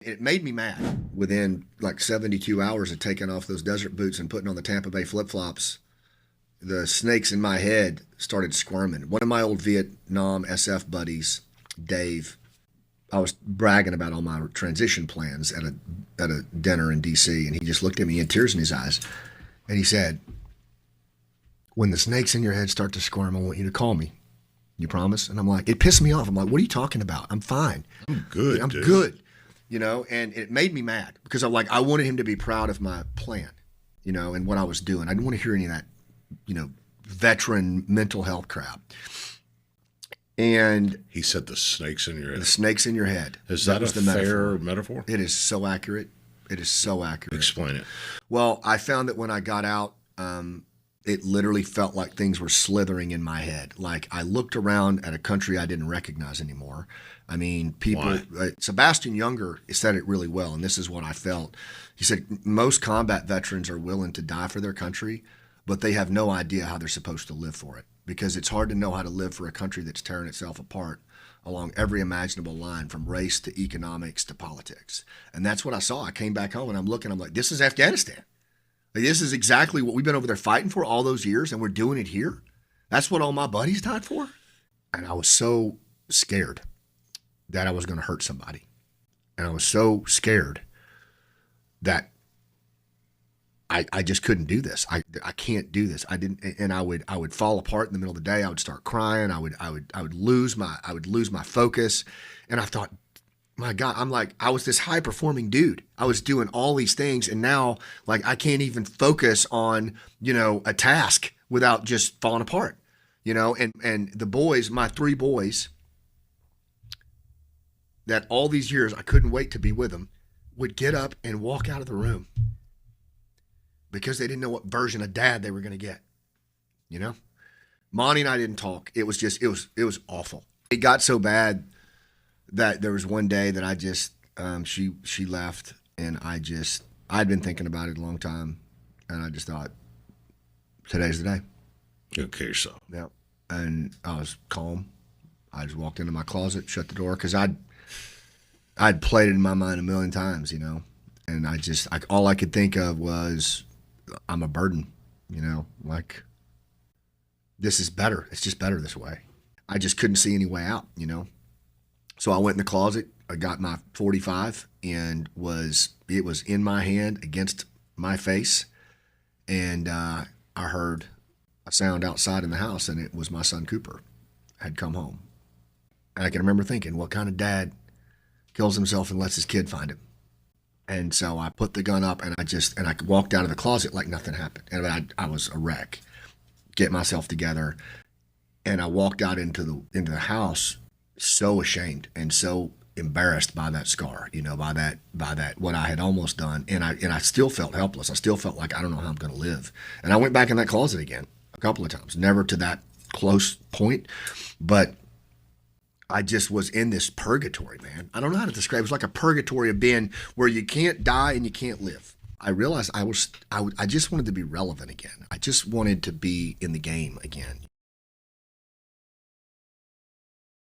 It made me mad. Within like 72 hours of taking off those desert boots and putting on the Tampa Bay flip-flops, the snakes in my head started squirming. One of my old Vietnam SF buddies, Dave, I was bragging about all my transition plans at a dinner in DC, and he just looked at me, he had tears in his eyes, and he said, "When the snakes in your head start to squirm, I want you to call me. You promise?" And I'm like, it pissed me off. I'm like, "What are you talking about? I'm fine. I'm good. I'm dude. good." And it made me mad because I wanted him to be proud of my plan, and what I was doing. I didn't want to hear any of that, veteran mental health crap. And he said the snakes in your head. The snakes in your head. Is that a fair metaphor? It is so accurate. It is so accurate. Explain it. Well, I found that when I got out, it literally felt like things were slithering in my head. Like I looked around at a country I didn't recognize anymore. I mean, people, Sebastian Younger said it really well, and this is what I felt. He said, most combat veterans are willing to die for their country, but they have no idea how they're supposed to live for it, because it's hard to know how to live for a country that's tearing itself apart along every imaginable line, from race to economics to politics. And that's what I saw. I came back home and I'm like, this is Afghanistan. Like, this is exactly what we've been over there fighting for all those years, and we're doing it here. That's what all my buddies died for. And I was so scared that I was going to hurt somebody. And I was so scared that I just couldn't do this. I can't do this. I didn't, and I would fall apart in the middle of the day. I would start crying. I would lose my focus. And I thought, my God, I was this high performing dude. I was doing all these things, and now I can't even focus on, a task without just falling apart, and the boys, my three boys that all these years I couldn't wait to be with them, would get up and walk out of the room because they didn't know what version of dad they were going to get. Monty and I didn't talk. It was awful. It got so bad that there was one day that I just, she left, and I'd been thinking about it a long time, and I just thought, today's the day. You'll kill yourself. Yeah. And I was calm. I just walked into my closet, shut the door, because I'd played it in my mind a million times, and all I could think of was, I'm a burden, this is better. It's just better this way. I just couldn't see any way out, So I went in the closet, I got my 45, and it was in my hand against my face, and I heard a sound outside in the house, and it was my son Cooper had come home. And I can remember thinking, what kind of dad kills himself and lets his kid find him? And so I put the gun up, and I walked out of the closet like nothing happened. And I was a wreck, get myself together. And I walked out into the house so ashamed and so embarrassed by that scar, by that what I had almost done. And I still felt helpless. I still felt like I don't know how I'm going to live. And I went back in that closet again a couple of times, never to that close point, but I just was in this purgatory, man. I don't know how to describe it. It was like a purgatory of being where you can't die and you can't live. I realized I just wanted to be relevant again. I just wanted to be in the game again.